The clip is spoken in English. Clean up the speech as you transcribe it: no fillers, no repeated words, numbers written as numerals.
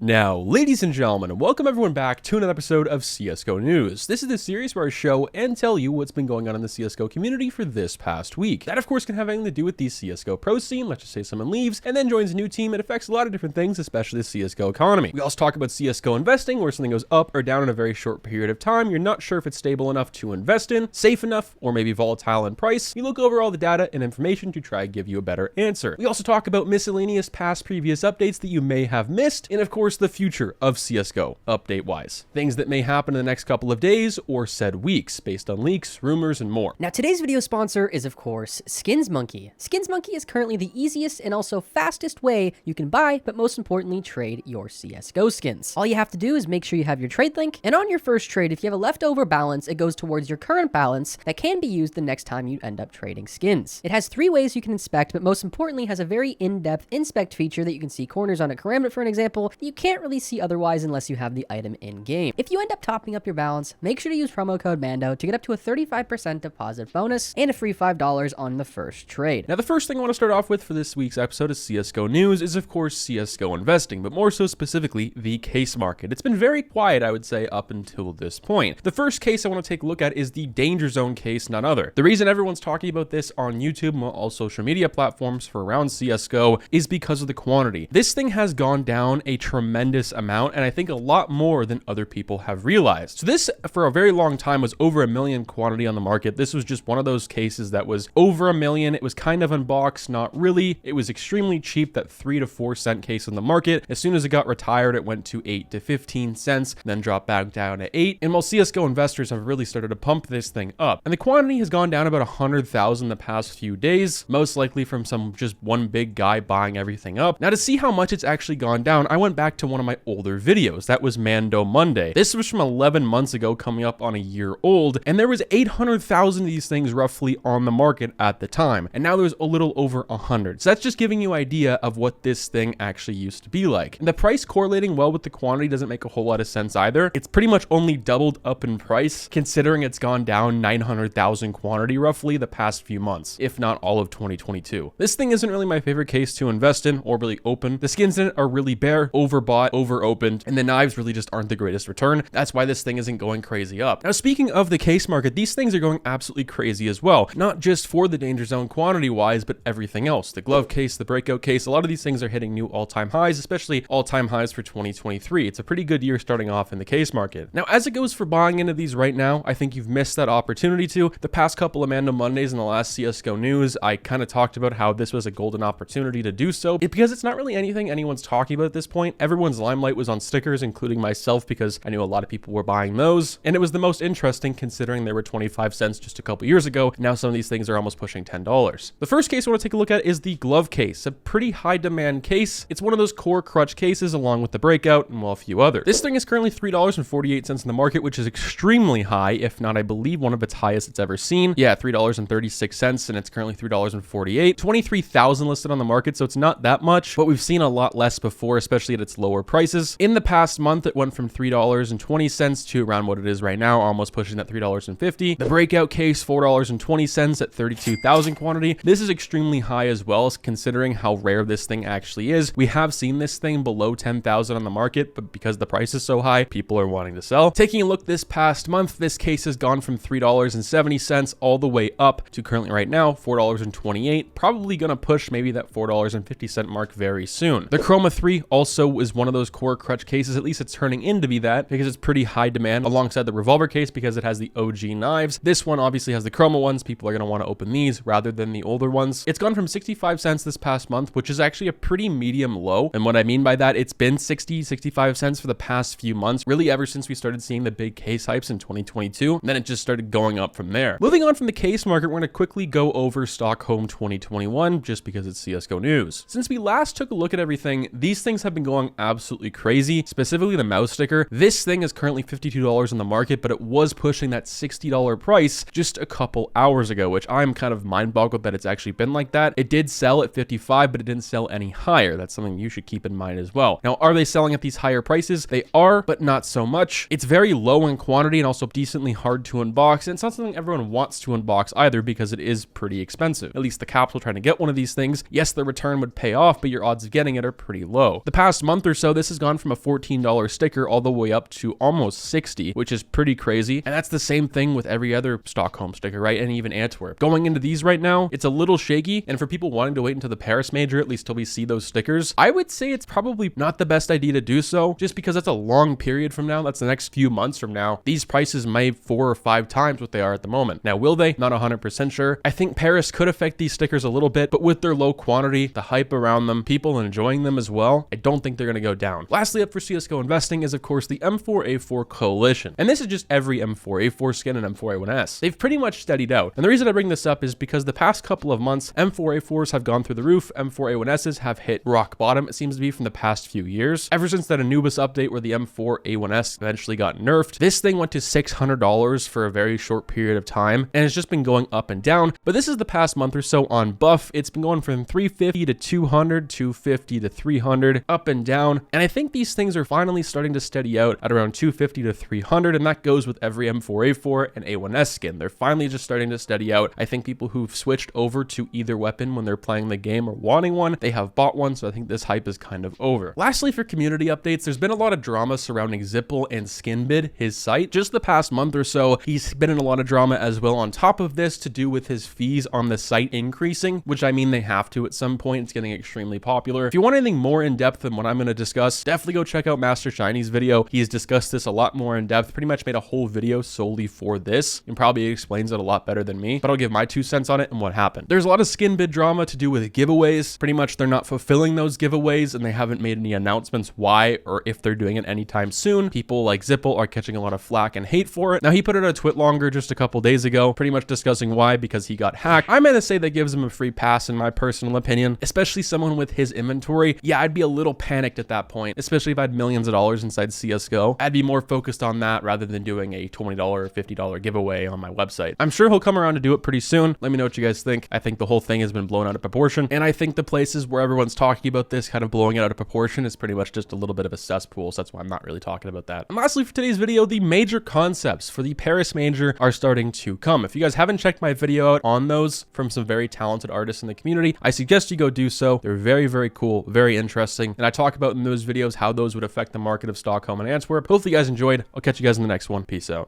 Now, ladies and gentlemen, welcome everyone back to another episode of CSGO News. This is the series where I show and tell you what's been going on in the CSGO community for this past week. That, of course, can have anything to do with the CSGO pro scene. Let's just say someone leaves and then joins a new team. It affects a lot of different things, especially the CSGO economy. We also talk about CSGO investing, where something goes up or down in a very short period of time. You're not sure if it's stable enough to invest in, safe enough, or maybe volatile in price. We look over all the data and information to try and give you a better answer. We also talk about miscellaneous past previous updates that you may have missed, and of course, the future of CSGO, update-wise. Things that may happen in the next couple of days or said weeks, based on leaks, rumors, and more. Now, today's video sponsor is, of course, SkinsMonkey. SkinsMonkey is currently the easiest and also fastest way you can buy, but most importantly, trade your CSGO skins. All you have to do is make sure you have your trade link, and on your first trade, if you have a leftover balance, it goes towards your current balance that can be used the next time you end up trading skins. It has 3 ways you can inspect, but most importantly, has a very in-depth inspect feature that you can see corners on a karambit, for an example, that you can't really see otherwise unless you have the item in-game. If you end up topping up your balance, make sure to use promo code MANDO to get up to a 35% deposit bonus and a free $5 on the first trade. Now, the first thing I want to start off with for this week's episode of CSGO News is, of course, CSGO investing, but more so specifically, the case market. It's been very quiet, I would say, up until this point. The first case I want to take a look at is the Danger Zone case, none other. The reason everyone's talking about this on YouTube and all social media platforms for around CSGO is because of the quantity. This thing has gone down a tremendous amount, and I think a lot more than other people have realized. So this, for a very long time, was over 1 million quantity on the market. This was just one of those cases that was over 1 million. It was kind of unboxed, not really. It was extremely cheap, that 3 to 4 cent case on the market. As soon as it got retired, it went to 8 to 15 cents, then dropped back down to 8. And while CSGO investors have really started to pump this thing up, and the quantity has gone down about 100,000 the past few days, most likely from just one big guy buying everything up. Now, to see how much it's actually gone down, I went back to one of my older videos. That was Mando Monday. This was from 11 months ago, coming up on a year old, and there was 800,000 of these things roughly on the market at the time, and now there's a little over 100. So that's just giving you an idea of what this thing actually used to be like. And the price correlating well with the quantity doesn't make a whole lot of sense either. It's pretty much only doubled up in price, considering it's gone down 900,000 quantity roughly the past few months, if not all of 2022. This thing isn't really my favorite case to invest in or really open. The skins in it are really bare, overbought, over-opened, and the knives really just aren't the greatest return. That's why this thing isn't going crazy up. Now, speaking of the case market, these things are going absolutely crazy as well. Not just for the Danger Zone quantity-wise, but everything else. The glove case, the breakout case, a lot of these things are hitting new all-time highs, especially all-time highs for 2023. It's a pretty good year starting off in the case market. Now, as it goes for buying into these right now, I think you've missed that opportunity to. The past couple of Mando Mondays in the last CSGO News, I kind of talked about how this was a golden opportunity to do so, because it's not really anything anyone's talking about at this point. Everyone's limelight was on stickers, including myself, because I knew a lot of people were buying those, and it was the most interesting considering they were 25 cents just a couple years ago. Now some of these things are almost pushing $10. The first case I want to take a look at is the glove case, a pretty high demand case. It's one of those core crutch cases along with the breakout and well, a few others. This thing is currently $3.48 in the market, which is extremely high, if not, I believe, one of its highest it's ever seen. Yeah, $3.36, and it's currently $3.48. 23,000 listed on the market, so it's not that much, but we've seen a lot less before, especially at its lower prices. In the past month, it went from $3.20 to around what it is right now, almost pushing that $3.50. The breakout case, $4.20 at 32,000 quantity. This is extremely high as well, considering how rare this thing actually is. We have seen this thing below 10,000 on the market, but because the price is so high, people are wanting to sell. Taking a look this past month, this case has gone from $3.70 all the way up to currently right now, $4.28. Probably gonna push maybe that $4.50 mark very soon. The Chroma 3 also is one of those core crutch cases, at least it's turning in to be that, because it's pretty high demand alongside the revolver case because it has the OG knives. This one obviously has the Chroma ones. People are going to want to open these rather than the older ones. It's gone from 65 cents this past month, which is actually a pretty medium low. And what I mean by that, it's been 65 cents for the past few months, really ever since we started seeing the big case hypes in 2022. And then it just started going up from there. Moving on from the case market, we're going to quickly go over Stockholm 2021 just because it's CSGO news. Since we last took a look at everything, these things have been going absolutely crazy, specifically the mouse sticker. This thing is currently $52 on the market, but it was pushing that $60 price just a couple hours ago, which I'm kind of mind boggled that it's actually been like that. It did sell at 55, but it didn't sell any higher. That's something you should keep in mind as well. Now, are they selling at these higher prices? They are, but not so much. It's very low in quantity and also decently hard to unbox. And it's not something everyone wants to unbox either because it is pretty expensive. At least the capsule trying to get one of these things. Yes, the return would pay off, but your odds of getting it are pretty low. The past month or so, this has gone from a $14 sticker all the way up to almost 60, which is pretty crazy. And that's the same thing with every other Stockholm sticker, right? And even Antwerp. Going into these right now, it's a little shaky. And for people wanting to wait until the Paris major, at least till we see those stickers, I would say it's probably not the best idea to do so, just because that's a long period from now. That's the next few months from now. These prices may 4 or 5 times what they are at the moment. Now, will they? Not 100% sure. I think Paris could affect these stickers a little bit, but with their low quantity, the hype around them, people enjoying them as well, I don't think they're going to go down. Lastly up for CSGO investing is, of course, the M4A4 Coalition. And this is just every M4A4 skin and M4A1S. They've pretty much steadied out. And the reason I bring this up is because the past couple of months, M4A4s have gone through the roof, M4A1Ss have hit rock bottom, it seems to be, from the past few years. Ever since that Anubis update where the M4A1S eventually got nerfed, this thing went to $600 for a very short period of time, and it's just been going up and down. But this is the past month or so on buff. It's been going from 350 to 200, 250 to 300, up and down. And I think these things are finally starting to steady out at around 250 to 300, and that goes with every M4A4 and A1S skin. They're finally just starting to steady out. I think people who've switched over to either weapon when they're playing the game or wanting one, they have bought one, so I think this hype is kind of over. Lastly, for community updates, there's been a lot of drama surrounding Zipple and Skinbid, his site. Just the past month or so, he's been in a lot of drama as well on top of this to do with his fees on the site increasing, which I mean they have to at some point. It's getting extremely popular. If you want anything more in depth than what I'm going to discuss, definitely go check out Master Shiny's video. He's discussed this a lot more in depth, pretty much made a whole video solely for this, and probably explains it a lot better than me, but I'll give my 2 cents on it and what happened. There's a lot of Skinbid drama to do with giveaways. Pretty much they're not fulfilling those giveaways, and they haven't made any announcements why or if they're doing it anytime soon. People like Zipple are catching a lot of flack and hate for it. Now, he put it on Twitlonger just a couple days ago, pretty much discussing why, because he got hacked. I'm gonna say that gives him a free pass in my personal opinion, especially someone with his inventory. Yeah, I'd be a little panicked at that point, especially if I had millions of dollars inside CSGO. I'd be more focused on that rather than doing a $20 or $50 giveaway on my website. I'm sure he'll come around to do it pretty soon. Let me know what you guys think. I think the whole thing has been blown out of proportion, and I think the places where everyone's talking about this kind of blowing it out of proportion is pretty much just a little bit of a cesspool, so that's why I'm not really talking about that. And lastly, for today's video, the major concepts for the Paris major are starting to come. If you guys haven't checked my video out on those from some very talented artists in the community, I suggest you go do so. They're very, very cool, very interesting, and I talk about in those videos how those would affect the market of Stockholm and Antwerp. Hopefully you guys enjoyed. I'll catch you guys in the next one. Peace out.